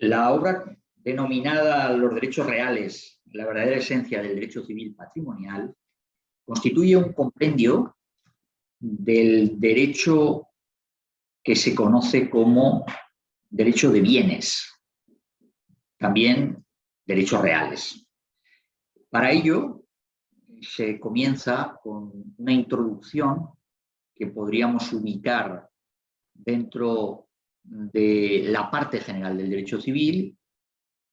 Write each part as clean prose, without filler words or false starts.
La obra denominada Los derechos reales, la verdadera esencia del derecho civil patrimonial, constituye un compendio del derecho que se conoce como derecho de bienes, también derechos reales. Para ello, se comienza con una introducción que podríamos ubicar dentro de la parte general del derecho civil,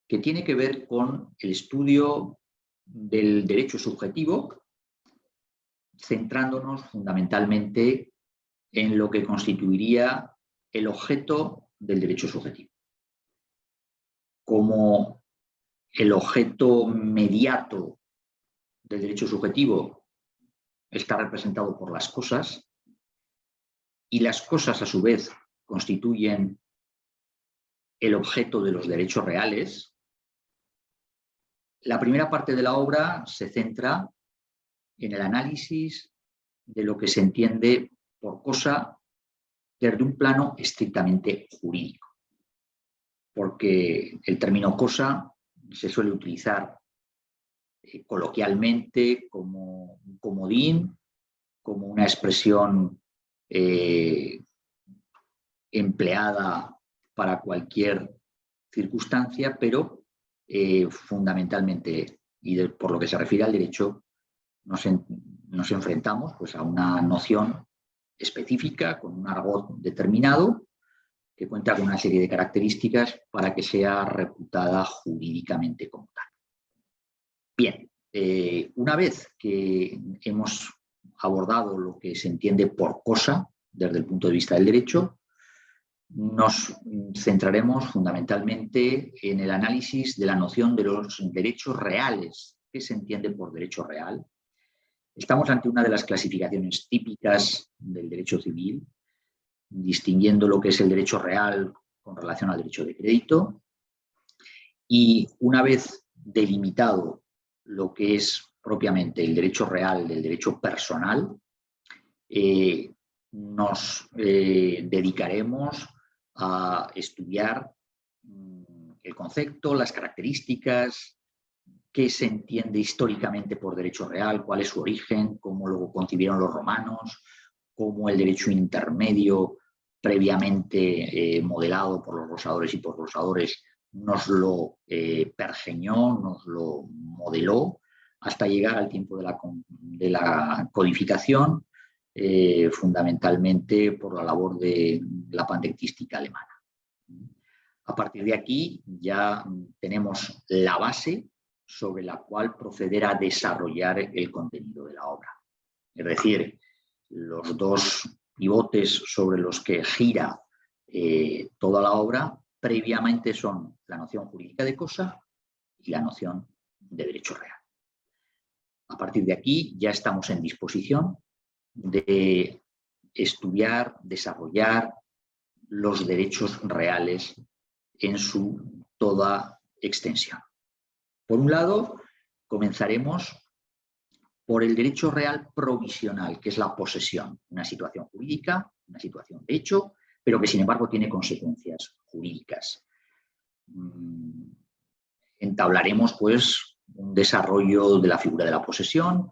que tiene que ver con el estudio del derecho subjetivo, centrándonos fundamentalmente en lo que constituiría el objeto del derecho subjetivo. Como el objeto mediato del derecho subjetivo está representado por las cosas, y las cosas a su vez constituyen el objeto de los derechos reales, la primera parte de la obra se centra en el análisis de lo que se entiende por cosa desde un plano estrictamente jurídico, porque el término cosa se suele utilizar coloquialmente como un comodín, como una expresión empleada para cualquier circunstancia, pero fundamentalmente, y por lo que se refiere al derecho, nos enfrentamos pues, a una noción específica, con un argot determinado, que cuenta con una serie de características para que sea reputada jurídicamente como tal. Bien, una vez que hemos abordado lo que se entiende por cosa desde el punto de vista del derecho, nos centraremos fundamentalmente en el análisis de la noción de los derechos reales. ¿Qué se entiende por derecho real? Estamos ante una de las clasificaciones típicas del derecho civil, distinguiendo lo que es el derecho real con relación al derecho de crédito, y una vez delimitado lo que es propiamente el derecho real del derecho personal, nos dedicaremos a estudiar el concepto, las características, qué se entiende históricamente por derecho real, cuál es su origen, cómo lo concibieron los romanos, cómo el derecho intermedio previamente modelado por los rosadores y por los rosadores nos lo pergeñó, nos lo modeló, hasta llegar al tiempo de la codificación, fundamentalmente por la labor de la pandectística alemana. A partir de aquí ya tenemos la base sobre la cual proceder a desarrollar el contenido de la obra. Es decir, los dos pivotes sobre los que gira toda la obra previamente son la noción jurídica de cosa y la noción de derecho real. A partir de aquí ya estamos en disposición de estudiar, desarrollar los derechos reales en su toda extensión. Por un lado, comenzaremos por el derecho real provisional, que es la posesión, una situación jurídica, una situación de hecho, pero que sin embargo tiene consecuencias jurídicas. Entablaremos pues un desarrollo de la figura de la posesión,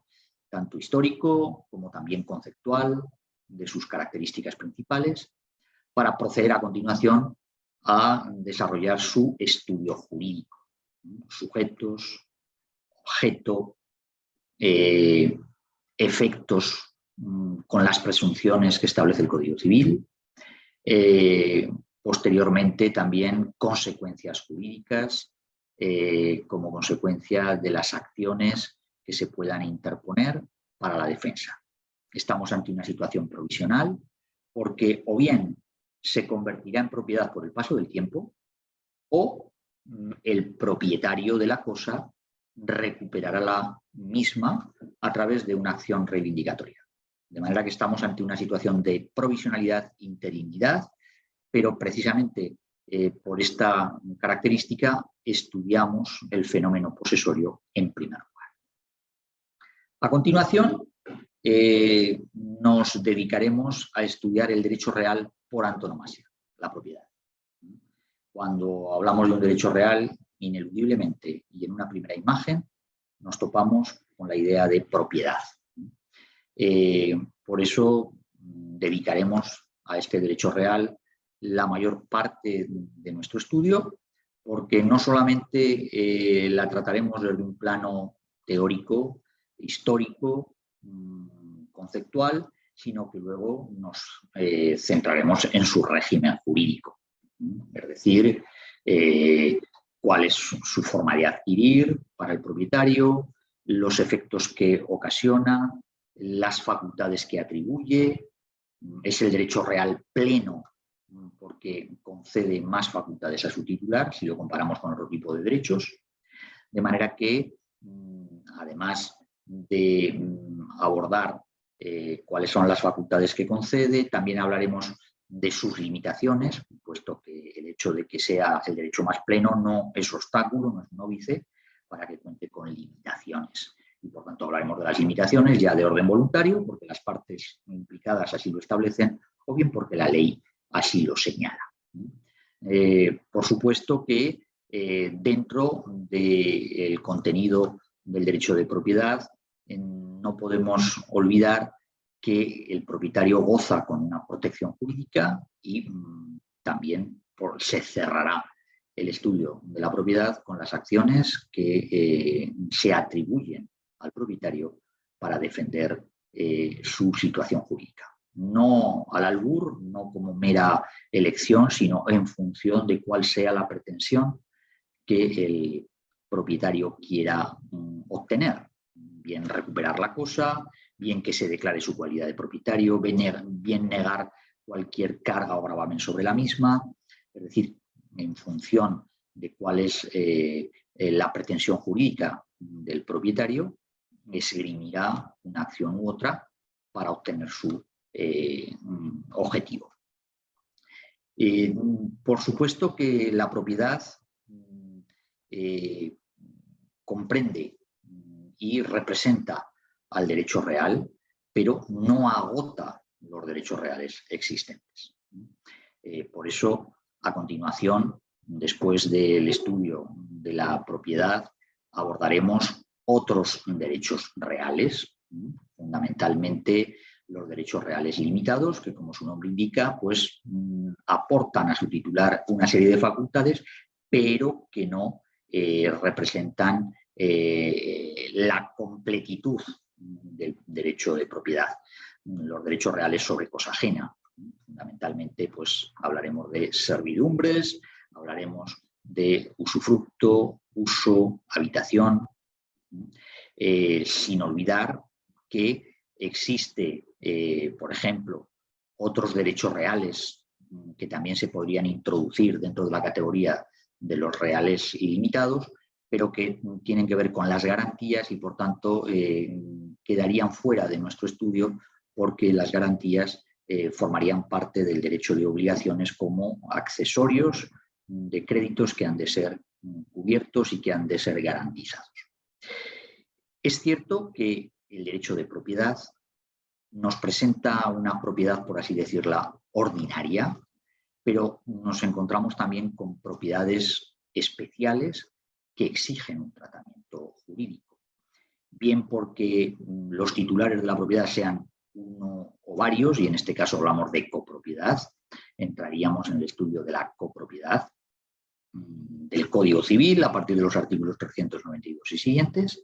tanto histórico como también conceptual, de sus características principales, para proceder a continuación a desarrollar su estudio jurídico. Sujetos, objeto, efectos con las presunciones que establece el Código Civil, posteriormente también consecuencias jurídicas como consecuencia de las acciones que se puedan interponer para la defensa. Estamos ante una situación provisional porque o bien se convertirá en propiedad por el paso del tiempo o el propietario de la cosa recuperará la misma a través de una acción reivindicatoria. De manera que estamos ante una situación de provisionalidad, interinidad, pero precisamente por esta característica estudiamos el fenómeno posesorio en primer lugar. A continuación, nos dedicaremos a estudiar el derecho real por antonomasia, la propiedad. cuando hablamos de un derecho real, ineludiblemente y en una primera imagen, nos topamos con la idea de propiedad. Por eso dedicaremos a este derecho real la mayor parte de nuestro estudio, porque no solamente la trataremos desde un plano teórico, histórico, conceptual, sino que luego nos centraremos en su régimen jurídico. Es decir, cuál es su forma de adquirir para el propietario, los efectos que ocasiona, las facultades que atribuye. Es el derecho real pleno porque concede más facultades a su titular si lo comparamos con otro tipo de derechos. De manera que, además de abordar cuáles son las facultades que concede, también hablaremos de sus limitaciones, puesto que el hecho de que sea el derecho más pleno no es obstáculo, no es un óbice para que cuente con limitaciones. Y por tanto hablaremos de las limitaciones ya de orden voluntario, porque las partes implicadas así lo establecen, o bien porque la ley así lo señala. Por supuesto que dentro del contenido del derecho de propiedad no podemos olvidar que el propietario goza con una protección jurídica y también se cerrará el estudio de la propiedad con las acciones que se atribuyen al propietario para defender su situación jurídica. No al albur, no como mera elección, sino en función de cuál sea la pretensión que el propietario quiera obtener. Bien recuperar la cosa, bien que se declare su cualidad de propietario, bien negar cualquier carga o gravamen sobre la misma. Es decir, en función de cuál es la pretensión jurídica del propietario, esgrimirá una acción u otra para obtener su objetivo. Por supuesto que la propiedad comprende y representa al derecho real, pero no agota los derechos reales existentes. Por eso, a continuación, después del estudio de la propiedad, abordaremos otros derechos reales, fundamentalmente los derechos reales ilimitados, que como su nombre indica, pues aportan a su titular una serie de facultades, pero que no representan la completitud del derecho de propiedad. Los derechos reales sobre cosa ajena. Fundamentalmente, pues hablaremos de servidumbres, hablaremos de usufructo, uso, habitación, sin olvidar que existe, por ejemplo, otros derechos reales que también se podrían introducir dentro de la categoría de los reales ilimitados, pero que tienen que ver con las garantías y, por tanto, quedarían fuera de nuestro estudio porque las garantías formarían parte del derecho de obligaciones como accesorios de créditos que han de ser cubiertos y que han de ser garantizados. Es cierto que el derecho de propiedad nos presenta una propiedad, por así decirla, ordinaria, pero nos encontramos también con propiedades especiales que exigen un tratamiento jurídico. Bien porque los titulares de la propiedad sean uno o varios, y en este caso hablamos de copropiedad, entraríamos en el estudio de la copropiedad del Código Civil a partir de los artículos 392 y siguientes,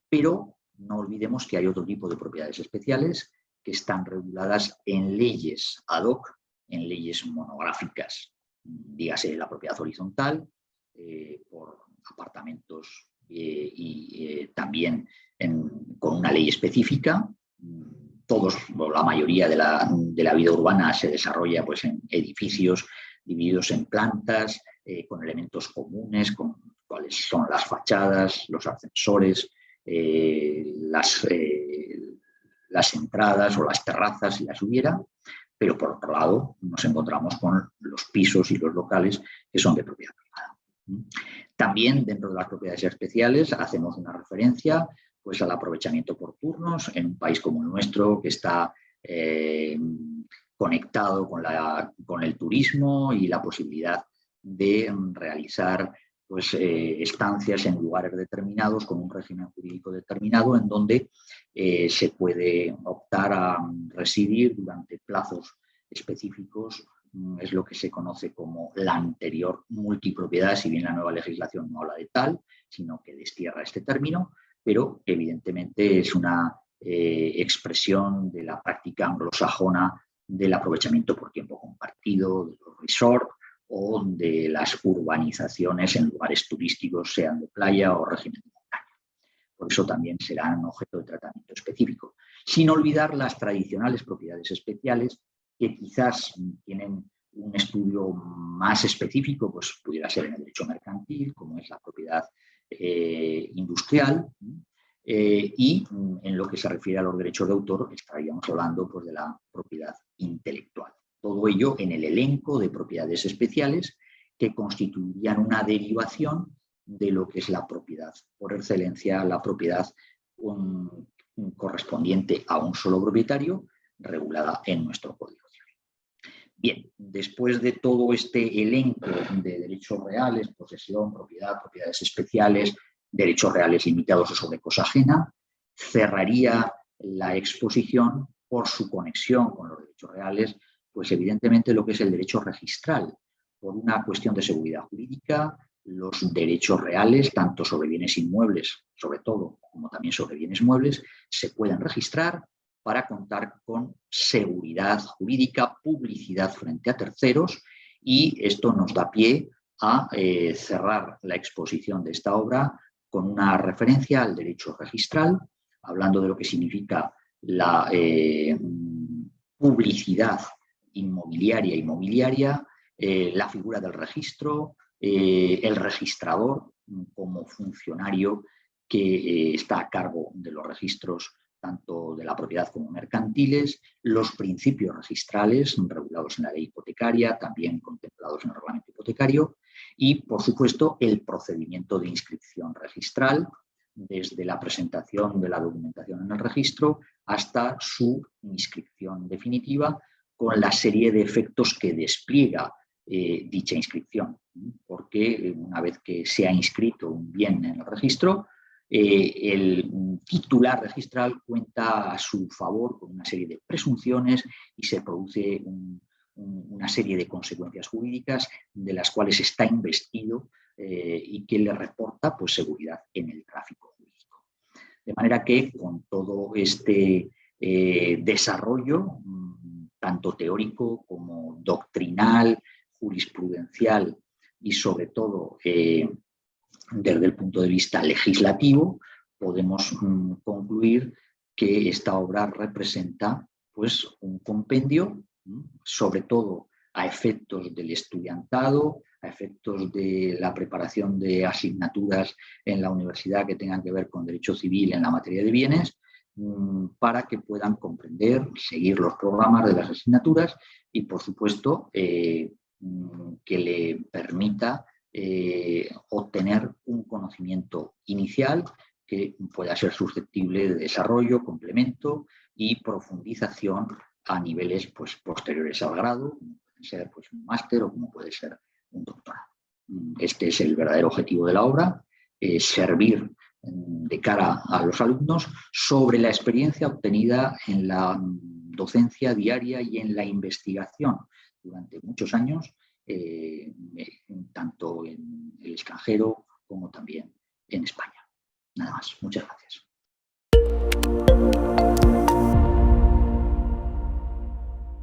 pero no olvidemos que hay otro tipo de propiedades especiales que están reguladas en leyes ad hoc, en leyes monográficas, dígase la propiedad horizontal, por apartamentos y también con una ley específica. La mayoría de la vida urbana se desarrolla pues, en edificios divididos en plantas, con elementos comunes, con cuáles son las fachadas, los ascensores, las entradas o las terrazas, si las hubiera, pero por otro lado nos encontramos con los pisos y los locales que son de propiedad privada. También dentro de las propiedades especiales hacemos una referencia pues, al aprovechamiento por turnos en un país como el nuestro que está conectado con el turismo y la posibilidad de realizar pues, estancias en lugares determinados con un régimen jurídico determinado en donde se puede optar a residir durante plazos específicos. Es lo que se conoce como la anterior multipropiedad, si bien la nueva legislación no habla de tal, sino que destierra este término, pero evidentemente es una expresión de la práctica anglosajona del aprovechamiento por tiempo compartido, de los resorts o de las urbanizaciones en lugares turísticos, sean de playa o régimen de montaña. Por eso también serán objeto de tratamiento específico. Sin olvidar las tradicionales propiedades especiales, que quizás tienen un estudio más específico, pues pudiera ser en el derecho mercantil, como es la propiedad industrial, y en lo que se refiere a los derechos de autor, estaríamos hablando pues, de la propiedad intelectual. Todo ello en el elenco de propiedades especiales que constituirían una derivación de lo que es la propiedad, por excelencia la propiedad correspondiente a un solo propietario, regulada en nuestro Código Civil. Bien, después de todo este elenco de derechos reales, posesión, propiedad, propiedades especiales, derechos reales limitados o sobre cosa ajena, cerraría la exposición por su conexión con los derechos reales, pues evidentemente lo que es el derecho registral, por una cuestión de seguridad jurídica, los derechos reales, tanto sobre bienes inmuebles, sobre todo, como también sobre bienes muebles, se pueden registrar para contar con seguridad jurídica, publicidad frente a terceros, y esto nos da pie a cerrar la exposición de esta obra con una referencia al derecho registral, hablando de lo que significa la publicidad inmobiliaria, la figura del registro, el registrador como funcionario que está a cargo de los registros tanto de la propiedad como mercantiles, los principios registrales regulados en la ley hipotecaria, también contemplados en el reglamento hipotecario, y, por supuesto, el procedimiento de inscripción registral, desde la presentación de la documentación en el registro hasta su inscripción definitiva, con la serie de efectos que despliega dicha inscripción, porque una vez que se ha inscrito un bien en el registro, el titular registral cuenta a su favor con una serie de presunciones y se produce una serie de consecuencias jurídicas de las cuales está investido y que le reporta pues, seguridad en el tráfico jurídico. De manera que con todo este desarrollo, tanto teórico como doctrinal, jurisprudencial y sobre todo desde el punto de vista legislativo, podemos concluir que esta obra representa pues, un compendio, sobre todo a efectos del estudiantado, a efectos de la preparación de asignaturas en la universidad que tengan que ver con derecho civil en la materia de bienes, para que puedan comprender, seguir los programas de las asignaturas y, por supuesto, que le permita obtener un conocimiento inicial que pueda ser susceptible de desarrollo, complemento y profundización a niveles pues, posteriores al grado, como puede ser pues, un máster o como puede ser un doctorado. Este es el verdadero objetivo de la obra, servir de cara a los alumnos sobre la experiencia obtenida en la docencia diaria y en la investigación durante muchos años, tanto en el extranjero como también en España. Nada más. Muchas gracias.